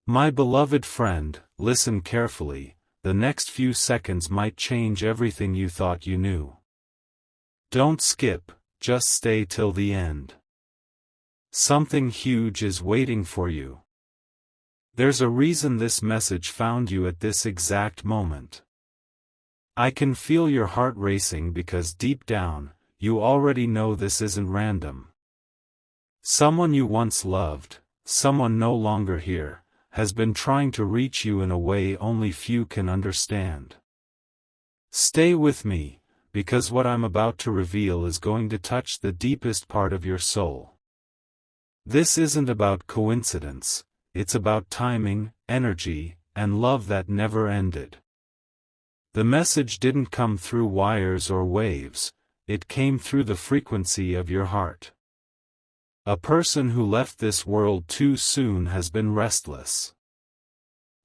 My beloved friend, listen carefully. The next few seconds might change everything you thought you knew. Don't skip, just stay till the end. Something huge is waiting for you. There's a reason this message found you at this exact moment. I can feel your heart racing because deep down, you already know this isn't random. Someone you once loved, someone no longer here, has been trying to reach you in a way only few can understand. Stay with me, because what I'm about to reveal is going to touch the deepest part of your soul. This isn't about coincidence, it's about timing, energy, and love that never ended. The message didn't come through wires or waves, it came through the frequency of your heart. A person who left this world too soon has been restless.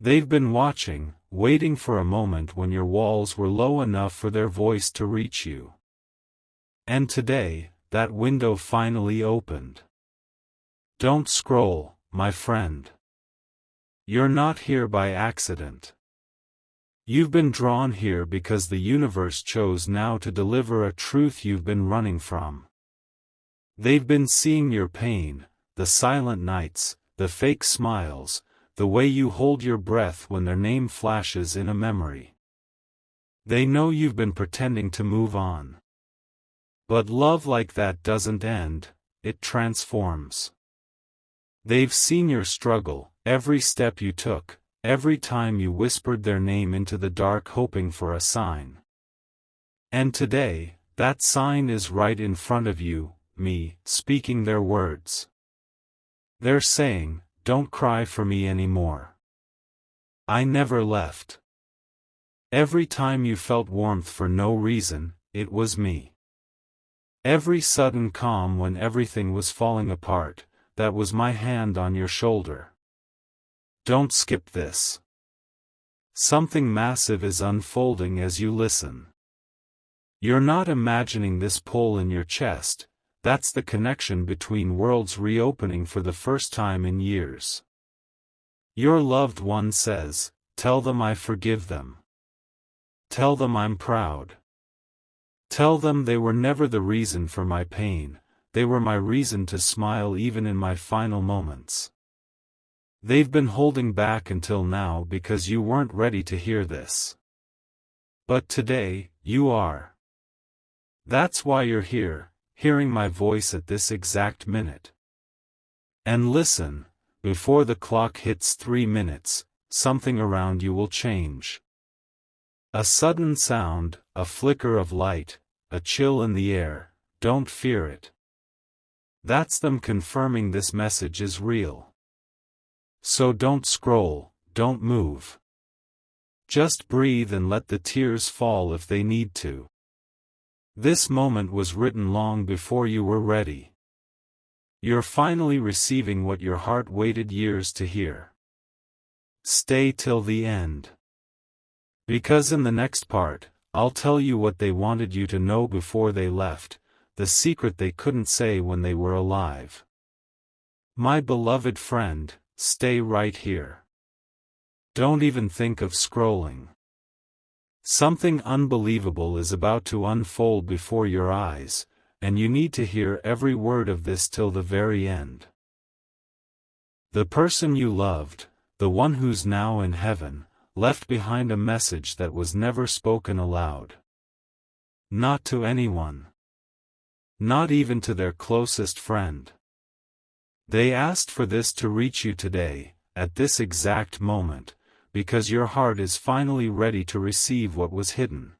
They've been watching, waiting for a moment when your walls were low enough for their voice to reach you. And today, that window finally opened. Don't scroll, my friend. You're not here by accident. You've been drawn here because the universe chose now to deliver a truth you've been running from. They've been seeing your pain, the silent nights, the fake smiles, the way you hold your breath when their name flashes in a memory. They know you've been pretending to move on. But love like that doesn't end, it transforms. They've seen your struggle, every step you took, every time you whispered their name into the dark hoping for a sign. And today, that sign is right in front of you, me, speaking their words. They're saying, don't cry for me anymore. I never left. Every time you felt warmth for no reason, it was me. Every sudden calm when everything was falling apart, that was my hand on your shoulder. Don't skip this. Something massive is unfolding as you listen. You're not imagining this pull in your chest. That's the connection between worlds reopening for the first time in years. Your loved one says, tell them I forgive them. Tell them I'm proud. Tell them they were never the reason for my pain, they were my reason to smile even in my final moments. They've been holding back until now because you weren't ready to hear this. But today, you are. That's why you're here, hearing my voice at this exact minute. And listen, before the clock hits 3 minutes, something around you will change. A sudden sound, a flicker of light, a chill in the air, don't fear it. That's them confirming this message is real. So don't scroll, don't move. Just breathe and let the tears fall if they need to. This moment was written long before you were ready. You're finally receiving what your heart waited years to hear. Stay till the end. Because in the next part, I'll tell you what they wanted you to know before they left, the secret they couldn't say when they were alive. My beloved friend, stay right here. Don't even think of scrolling. Something unbelievable is about to unfold before your eyes, and you need to hear every word of this till the very end. The person you loved, the one who's now in heaven, left behind a message that was never spoken aloud. Not to anyone. Not even to their closest friend. They asked for this to reach you today, at this exact moment, because your heart is finally ready to receive what was hidden.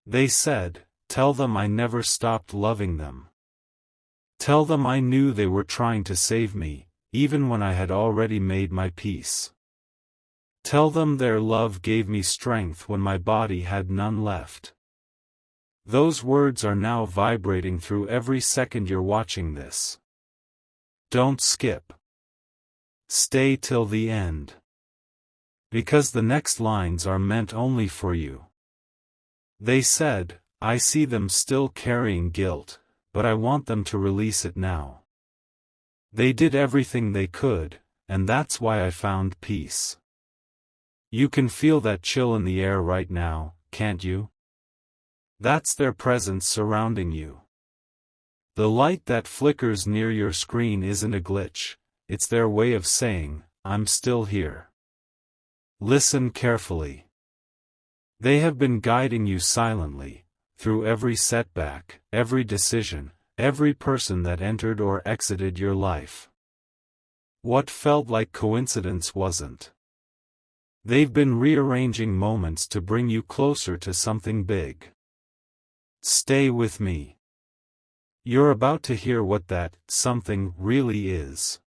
They said, tell them I never stopped loving them. Tell them I knew they were trying to save me, even when I had already made my peace. Tell them their love gave me strength when my body had none left. Those words are now vibrating through every second you're watching this. Don't skip. Stay till the end. Because the next lines are meant only for you. They said, I see them still carrying guilt, but I want them to release it now. They did everything they could, and that's why I found peace. You can feel that chill in the air right now, can't you? That's their presence surrounding you. The light that flickers near your screen isn't a glitch, it's their way of saying, I'm still here. Listen carefully. They have been guiding you silently, through every setback, every decision, every person that entered or exited your life. What felt like coincidence wasn't. They've been rearranging moments to bring you closer to something big. Stay with me. You're about to hear what that something really is.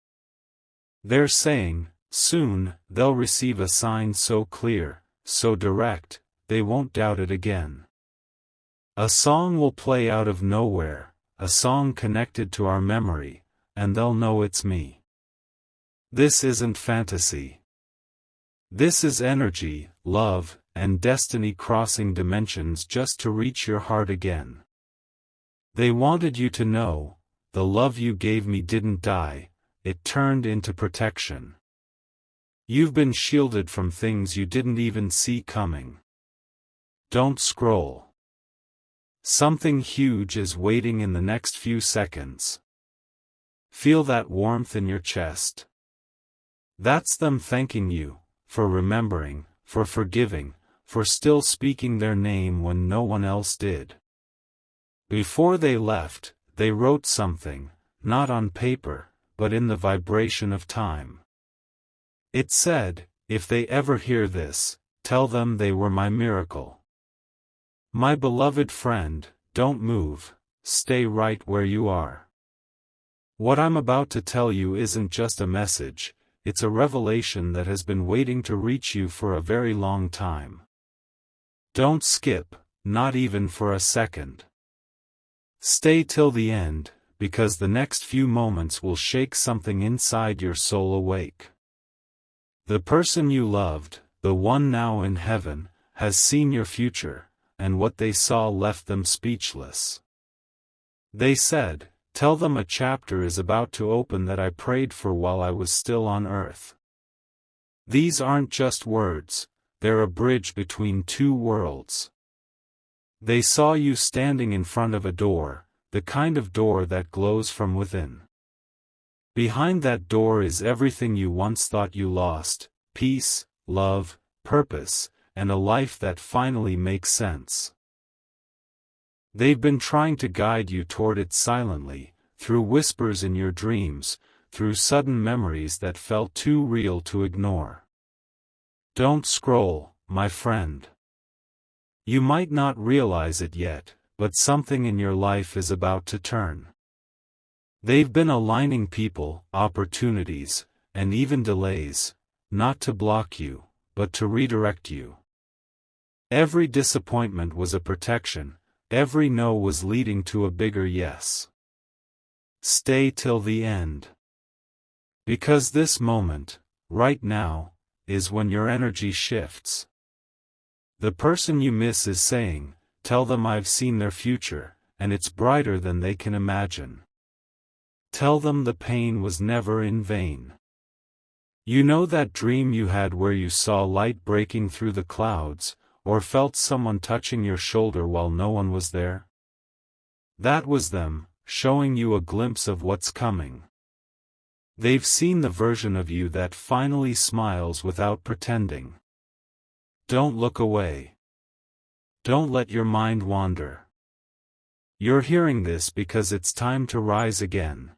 They're saying, soon, they'll receive a sign so clear, so direct, they won't doubt it again. A song will play out of nowhere, a song connected to our memory, and they'll know it's me. This isn't fantasy. This is energy, love, and destiny crossing dimensions just to reach your heart again. They wanted you to know, the love you gave me didn't die, it turned into protection. You've been shielded from things you didn't even see coming. Don't scroll. Something huge is waiting in the next few seconds. Feel that warmth in your chest. That's them thanking you, for remembering, for forgiving, for still speaking their name when no one else did. Before they left, they wrote something, not on paper, but in the vibration of time. It said, if they ever hear this, tell them they were my miracle. My beloved friend, don't move, stay right where you are. What I'm about to tell you isn't just a message, it's a revelation that has been waiting to reach you for a very long time. Don't skip, not even for a second. Stay till the end, because the next few moments will shake something inside your soul awake. The person you loved, the one now in heaven, has seen your future, and what they saw left them speechless. They said, tell them a chapter is about to open that I prayed for while I was still on earth. These aren't just words, they're a bridge between two worlds. They saw you standing in front of a door, the kind of door that glows from within. Behind that door is everything you once thought you lost, peace, love, purpose, and a life that finally makes sense. They've been trying to guide you toward it silently, through whispers in your dreams, through sudden memories that felt too real to ignore. Don't scroll, my friend. You might not realize it yet, but something in your life is about to turn. They've been aligning people, opportunities, and even delays, not to block you, but to redirect you. Every disappointment was a protection, every no was leading to a bigger yes. Stay till the end. Because this moment, right now, is when your energy shifts. The person you miss is saying, tell them I've seen their future, and it's brighter than they can imagine. Tell them the pain was never in vain. You know that dream you had where you saw light breaking through the clouds, or felt someone touching your shoulder while no one was there? That was them, showing you a glimpse of what's coming. They've seen the version of you that finally smiles without pretending. Don't look away. Don't let your mind wander. You're hearing this because it's time to rise again.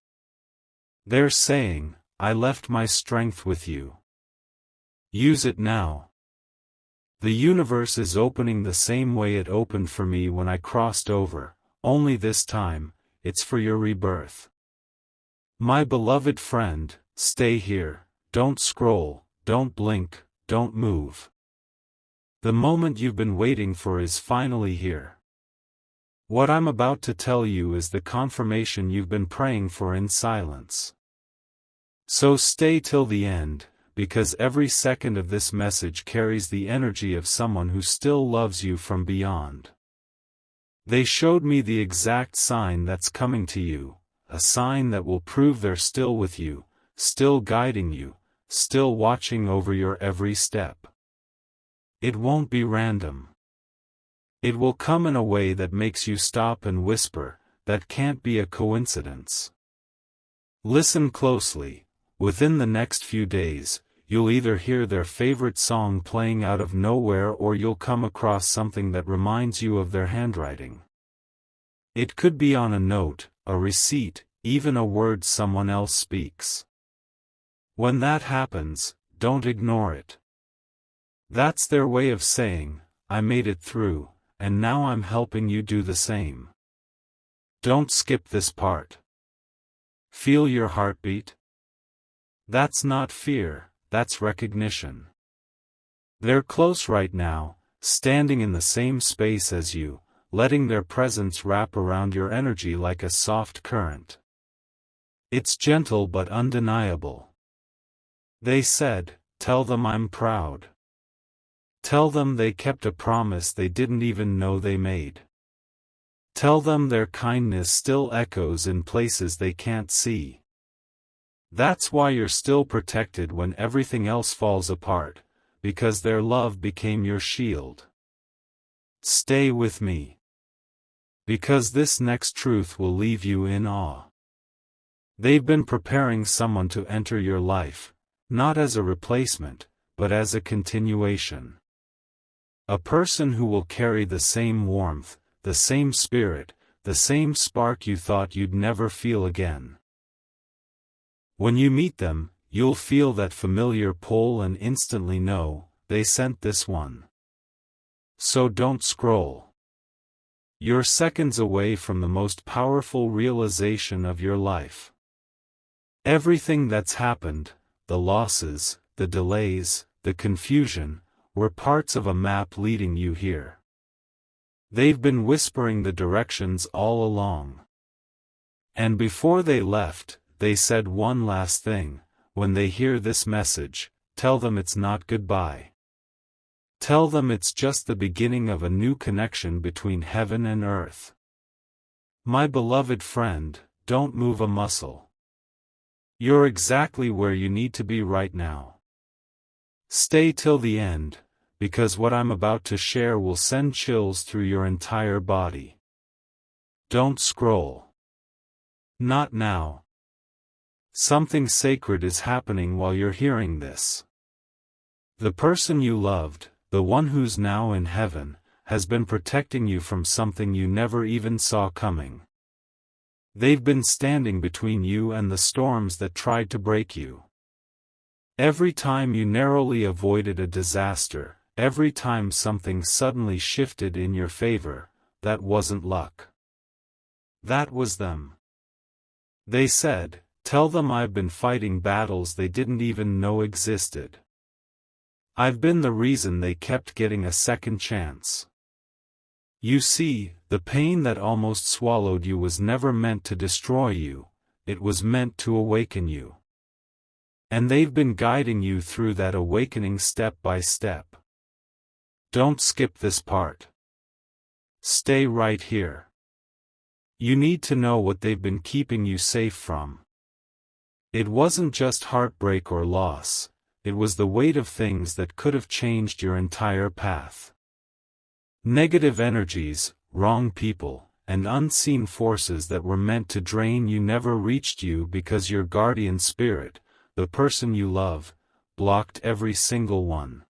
They're saying, I left my strength with you. Use it now. The universe is opening the same way it opened for me when I crossed over, only this time, it's for your rebirth. My beloved friend, stay here, don't scroll, don't blink, don't move. The moment you've been waiting for is finally here. What I'm about to tell you is the confirmation you've been praying for in silence. So stay till the end, because every second of this message carries the energy of someone who still loves you from beyond. They showed me the exact sign that's coming to you, a sign that will prove they're still with you, still guiding you, still watching over your every step. It won't be random. It will come in a way that makes you stop and whisper, "That can't be a coincidence." Listen closely. Within the next few days, you'll either hear their favorite song playing out of nowhere or you'll come across something that reminds you of their handwriting. It could be on a note, a receipt, even a word someone else speaks. When that happens, don't ignore it. That's their way of saying, "I made it through, and now I'm helping you do the same." Don't skip this part. Feel your heartbeat? That's not fear, that's recognition. They're close right now, standing in the same space as you, letting their presence wrap around your energy like a soft current. It's gentle but undeniable. They said, "Tell them I'm proud." Tell them they kept a promise they didn't even know they made. Tell them their kindness still echoes in places they can't see. That's why you're still protected when everything else falls apart, because their love became your shield. Stay with me. Because this next truth will leave you in awe. They've been preparing someone to enter your life, not as a replacement, but as a continuation. A person who will carry the same warmth, the same spirit, the same spark you thought you'd never feel again. When you meet them, you'll feel that familiar pull and instantly know, they sent this one. So don't scroll. You're seconds away from the most powerful realization of your life. Everything that's happened, the losses, the delays, the confusion, were parts of a map leading you here. They've been whispering the directions all along. And before they left, they said one last thing: when they hear this message, tell them it's not goodbye. Tell them it's just the beginning of a new connection between heaven and earth. My beloved friend, don't move a muscle. You're exactly where you need to be right now. Stay till the end, because what I'm about to share will send chills through your entire body. Don't scroll. Not now. Something sacred is happening while you're hearing this. The person you loved, the one who's now in heaven, has been protecting you from something you never even saw coming. They've been standing between you and the storms that tried to break you. Every time you narrowly avoided a disaster, every time something suddenly shifted in your favor, that wasn't luck. That was them. They said, "Tell them I've been fighting battles they didn't even know existed. I've been the reason they kept getting a second chance." You see, the pain that almost swallowed you was never meant to destroy you, it was meant to awaken you. And they've been guiding you through that awakening step by step. Don't skip this part. Stay right here. You need to know what they've been keeping you safe from. It wasn't just heartbreak or loss, it was the weight of things that could have changed your entire path. Negative energies, wrong people, and unseen forces that were meant to drain you never reached you because your guardian spirit, the person you love, blocked every single one.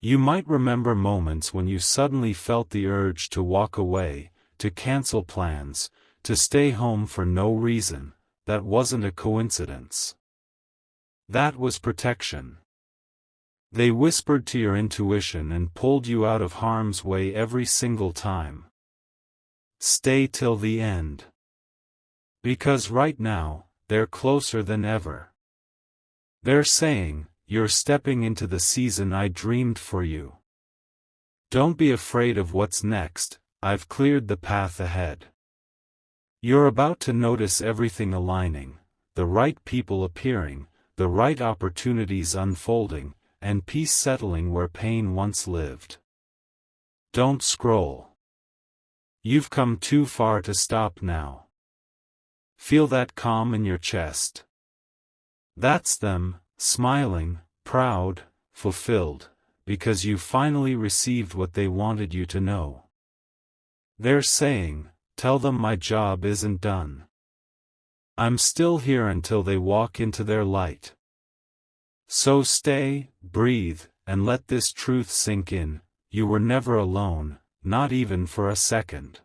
You might remember moments when you suddenly felt the urge to walk away, to cancel plans, to stay home for no reason. That wasn't a coincidence. That was protection. They whispered to your intuition and pulled you out of harm's way every single time. Stay till the end. Because right now, they're closer than ever. They're saying, "You're stepping into the season I dreamed for you. Don't be afraid of what's next, I've cleared the path ahead." You're about to notice everything aligning, the right people appearing, the right opportunities unfolding, and peace settling where pain once lived. Don't scroll. You've come too far to stop now. Feel that calm in your chest. That's them, smiling, proud, fulfilled, because you finally received what they wanted you to know. They're saying, tell them my job isn't done. I'm still here until they walk into their light. So stay, breathe, and let this truth sink in. You were never alone, not even for a second.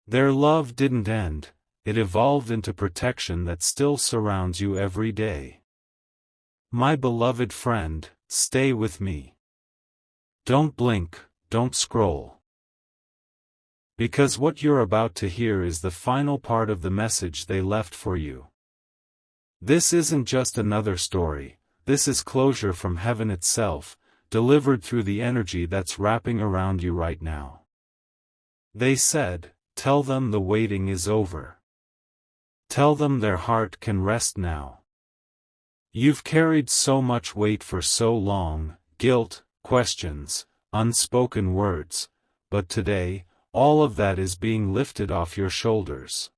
Their love didn't end, it evolved into protection that still surrounds you every day. My beloved friend, stay with me. Don't blink, don't scroll. Because what you're about to hear is the final part of the message they left for you. This isn't just another story, this is closure from heaven itself, delivered through the energy that's wrapping around you right now. They said, tell them the waiting is over. Tell them their heart can rest now. You've carried so much weight for so long, guilt, questions, unspoken words, but today, all of that is being lifted off your shoulders.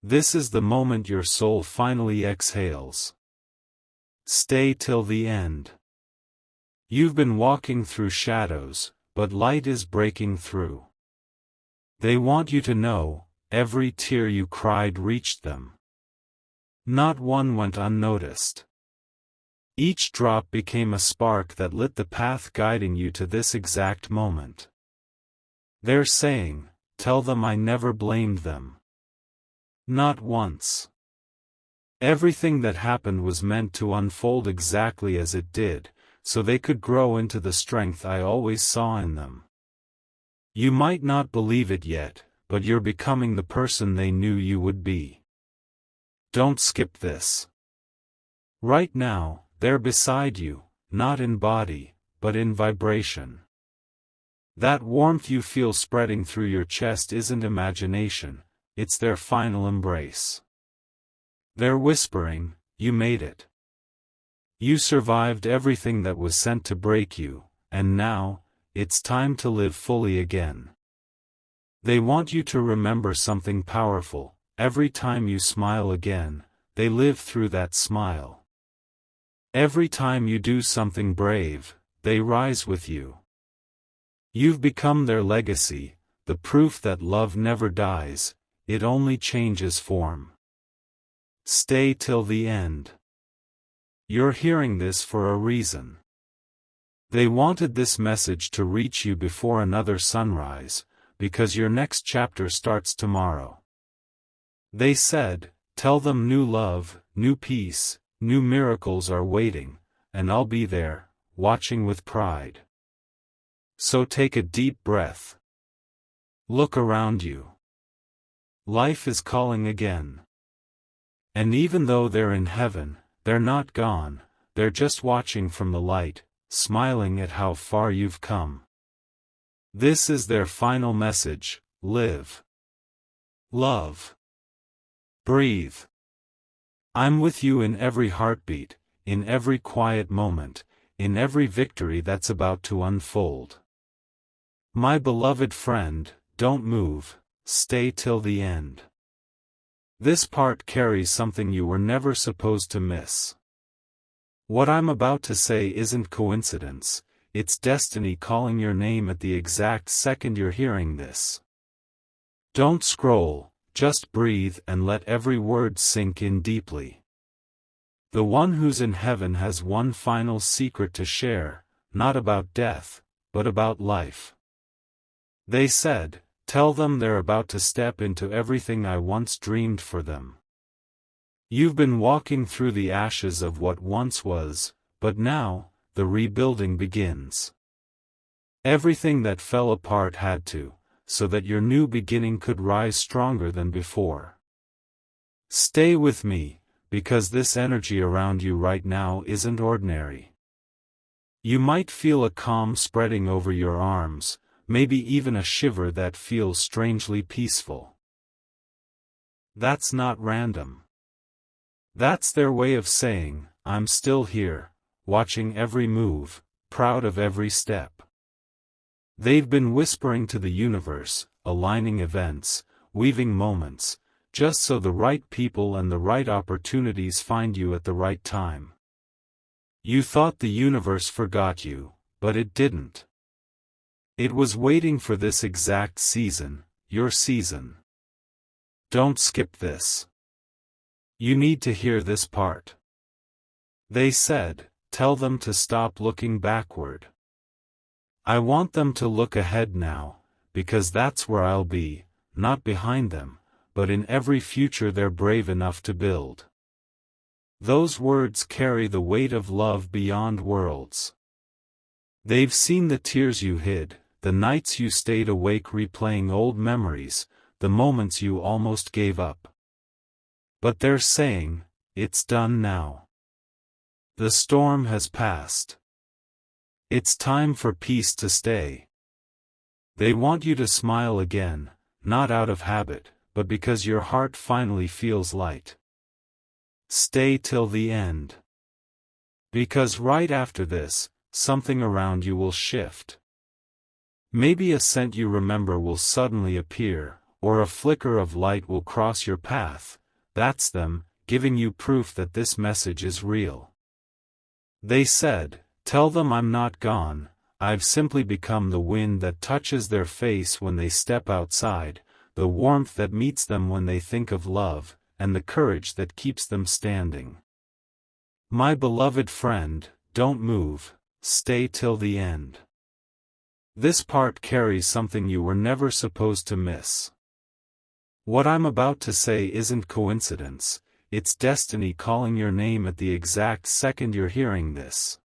This is the moment your soul finally exhales. Stay till the end. You've been walking through shadows, but light is breaking through. They want you to know, every tear you cried reached them. Not one went unnoticed. Each drop became a spark that lit the path guiding you to this exact moment. They're saying, tell them I never blamed them. Not once. Everything that happened was meant to unfold exactly as it did, so they could grow into the strength I always saw in them. You might not believe it yet, but you're becoming the person they knew you would be. Don't skip this. Right now, they're beside you, not in body, but in vibration. That warmth you feel spreading through your chest isn't imagination, it's their final embrace. They're whispering, you made it. You survived everything that was sent to break you, and now, it's time to live fully again. They want you to remember something powerful. Every time you smile again, they live through that smile. Every time you do something brave, they rise with you. You've become their legacy, the proof that love never dies, it only changes form. Stay till the end. You're hearing this for a reason. They wanted this message to reach you before another sunrise, because your next chapter starts tomorrow. They said, tell them new love, new peace, new miracles are waiting, and I'll be there, watching with pride. So take a deep breath. Look around you. Life is calling again. And even though they're in heaven, they're not gone, they're just watching from the light, smiling at how far you've come. This is their final message: live. Love. Breathe. I'm with you in every heartbeat, in every quiet moment, in every victory that's about to unfold. My beloved friend, don't move, stay till the end. This part carries something you were never supposed to miss. What I'm about to say isn't coincidence, it's destiny calling your name at the exact second you're hearing this. Don't scroll, just breathe and let every word sink in deeply. The one who's in heaven has one final secret to share, not about death, but about life. They said, tell them they're about to step into everything I once dreamed for them. You've been walking through the ashes of what once was, but now, the rebuilding begins. Everything that fell apart had to, so that your new beginning could rise stronger than before. Stay with me, because this energy around you right now isn't ordinary. You might feel a calm spreading over your arms, maybe even a shiver that feels strangely peaceful. That's not random. That's their way of saying, I'm still here, watching every move, proud of every step. They've been whispering to the universe, aligning events, weaving moments, just so the right people and the right opportunities find you at the right time. You thought the universe forgot you, but it didn't. It was waiting for this exact season, your season. Don't skip this. You need to hear this part. They said, tell them to stop looking backward. I want them to look ahead now, because that's where I'll be, not behind them, but in every future they're brave enough to build. Those words carry the weight of love beyond worlds. They've seen the tears you hid, the nights you stayed awake replaying old memories, the moments you almost gave up. But they're saying, it's done now. The storm has passed. It's time for peace to stay. They want you to smile again, not out of habit, but because your heart finally feels light. Stay till the end. Because right after this, something around you will shift. Maybe a scent you remember will suddenly appear, or a flicker of light will cross your path. That's them, giving you proof that this message is real. They said, tell them I'm not gone, I've simply become the wind that touches their face when they step outside, the warmth that meets them when they think of love, and the courage that keeps them standing. My beloved friend, don't move, stay till the end. This part carries something you were never supposed to miss. What I'm about to say isn't coincidence, it's destiny calling your name at the exact second you're hearing this.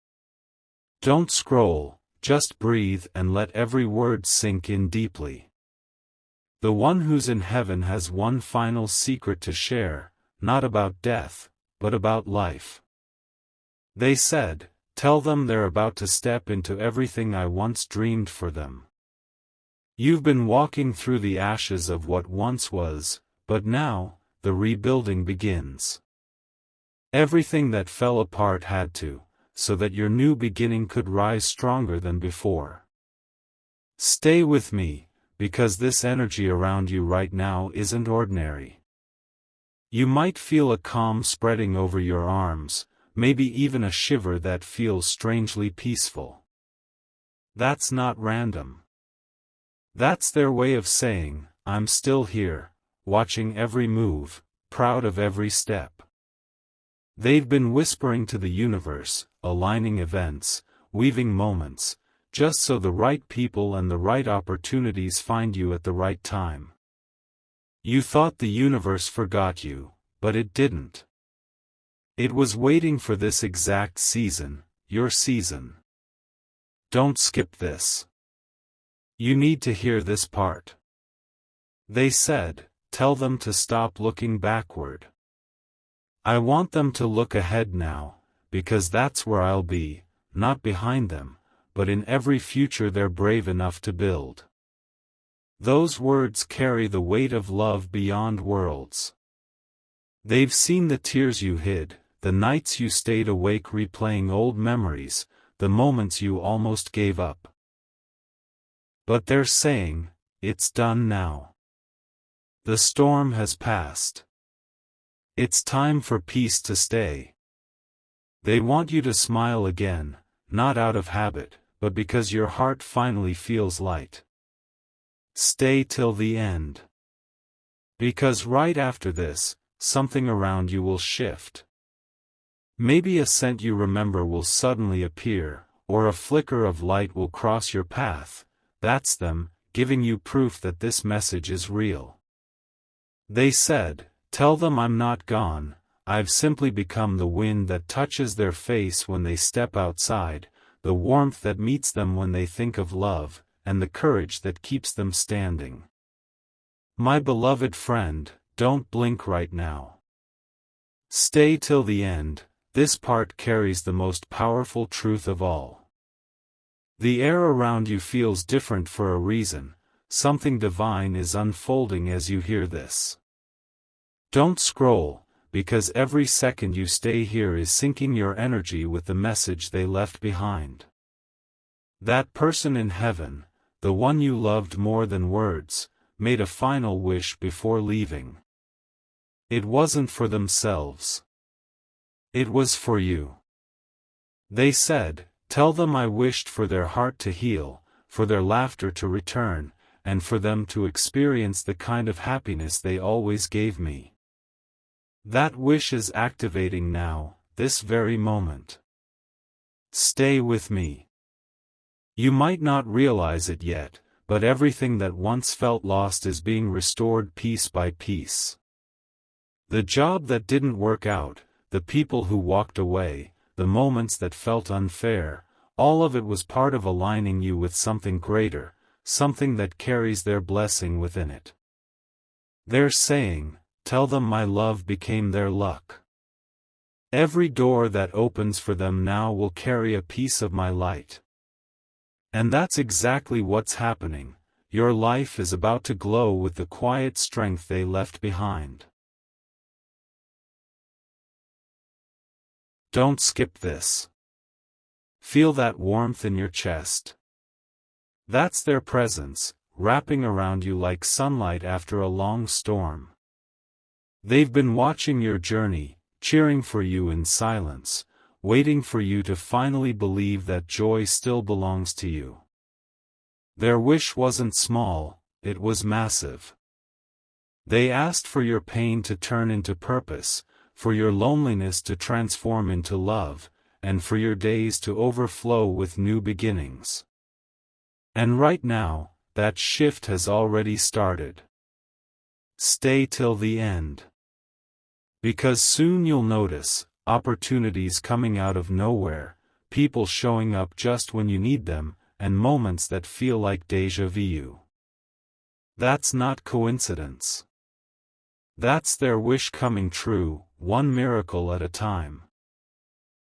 Don't scroll, just breathe and let every word sink in deeply. The one who's in heaven has one final secret to share, not about death, but about life. They said, tell them they're about to step into everything I once dreamed for them. You've been walking through the ashes of what once was, but now, the rebuilding begins. Everything that fell apart had to, so that your new beginning could rise stronger than before. Stay with me, because this energy around you right now isn't ordinary. You might feel a calm spreading over your arms, maybe even a shiver that feels strangely peaceful. That's not random. That's their way of saying, I'm still here, watching every move, proud of every step. They've been whispering to the universe, aligning events, weaving moments, just so the right people and the right opportunities find you at the right time. You thought the universe forgot you, but it didn't. It was waiting for this exact season, your season. Don't skip this. You need to hear this part. They said, tell them to stop looking backward. I want them to look ahead now, because that's where I'll be, not behind them, but in every future they're brave enough to build. Those words carry the weight of love beyond worlds. They've seen the tears you hid, the nights you stayed awake replaying old memories, the moments you almost gave up. But they're saying, it's done now. The storm has passed. It's time for peace to stay. They want you to smile again, not out of habit, but because your heart finally feels light. Stay till the end. Because right after this, something around you will shift. Maybe a scent you remember will suddenly appear, or a flicker of light will cross your path. That's them, giving you proof that this message is real. They said, tell them I'm not gone, I've simply become the wind that touches their face when they step outside, the warmth that meets them when they think of love, and the courage that keeps them standing. My beloved friend, don't blink right now. Stay till the end, this part carries the most powerful truth of all. The air around you feels different for a reason, something divine is unfolding as you hear this. Don't scroll, because every second you stay here is syncing your energy with the message they left behind. That person in heaven, the one you loved more than words, made a final wish before leaving. It wasn't for themselves. It was for you. They said, "Tell them I wished for their heart to heal, for their laughter to return, and for them to experience the kind of happiness they always gave me." That wish is activating now, this very moment. Stay with me. You might not realize it yet, but everything that once felt lost is being restored piece by piece. The job that didn't work out, the people who walked away, the moments that felt unfair, all of it was part of aligning you with something greater, something that carries their blessing within it. They're saying, "Tell them my love became their luck. Every door that opens for them now will carry a piece of my light." And that's exactly what's happening. Your life is about to glow with the quiet strength they left behind. Don't skip this. Feel that warmth in your chest. That's their presence, wrapping around you like sunlight after a long storm. They've been watching your journey, cheering for you in silence, waiting for you to finally believe that joy still belongs to you. Their wish wasn't small, it was massive. They asked for your pain to turn into purpose, for your loneliness to transform into love, and for your days to overflow with new beginnings. And right now, that shift has already started. Stay till the end. Because soon you'll notice opportunities coming out of nowhere, people showing up just when you need them, and moments that feel like déjà vu. That's not coincidence. That's their wish coming true, one miracle at a time.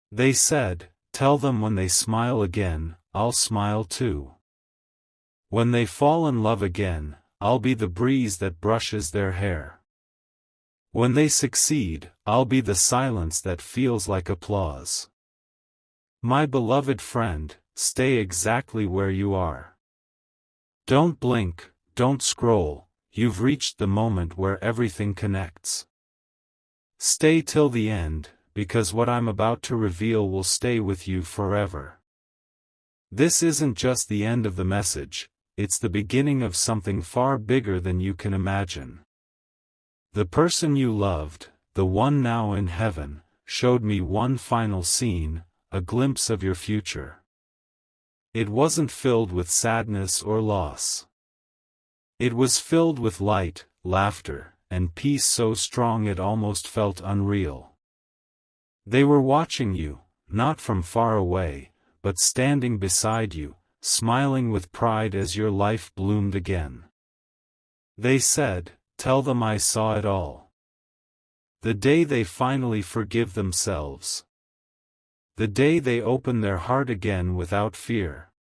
They said, "Tell them when they smile again, I'll smile too. When they fall in love again, I'll be the breeze that brushes their hair. When they succeed, I'll be the silence that feels like applause." My beloved friend, stay exactly where you are. Don't blink, don't scroll, you've reached the moment where everything connects. Stay till the end, because what I'm about to reveal will stay with you forever. This isn't just the end of the message, it's the beginning of something far bigger than you can imagine. The person you loved, the one now in heaven, showed me one final scene, a glimpse of your future. It wasn't filled with sadness or loss. It was filled with light, laughter, and peace so strong it almost felt unreal. They were watching you, not from far away, but standing beside you, smiling with pride as your life bloomed again. They said, "Tell them I saw it all." The day they finally forgive themselves. The day they open their heart again without fear.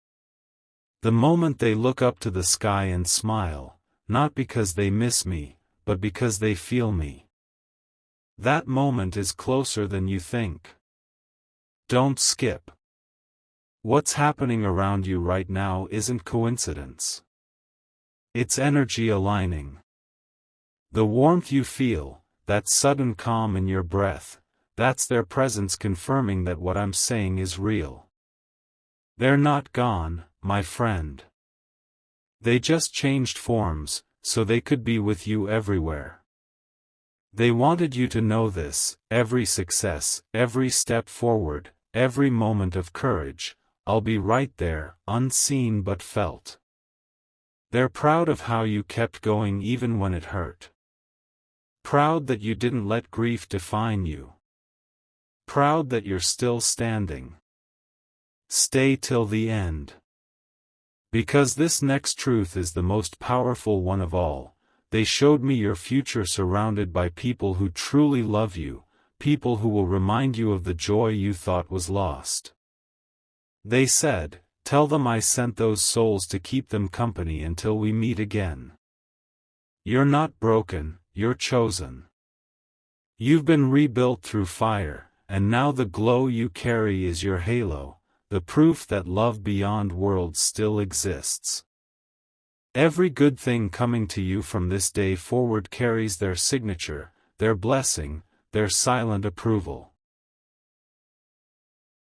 The moment they look up to the sky and smile, not because they miss me, but because they feel me. That moment is closer than you think. Don't skip. What's happening around you right now isn't coincidence. It's energy aligning. The warmth you feel, that sudden calm in your breath, that's their presence confirming that what I'm saying is real. They're not gone, my friend. They just changed forms, so they could be with you everywhere. They wanted you to know this: every success, every step forward, every moment of courage, I'll be right there, unseen but felt. They're proud of how you kept going even when it hurt. Proud that you didn't let grief define you. Proud that you're still standing. Stay till the end. Because this next truth is the most powerful one of all. They showed me your future surrounded by people who truly love you, people who will remind you of the joy you thought was lost. They said, "Tell them I sent those souls to keep them company until we meet again." You're not broken, you're chosen. You've been rebuilt through fire, and now the glow you carry is your halo, the proof that love beyond worlds still exists. Every good thing coming to you from this day forward carries their signature, their blessing, their silent approval.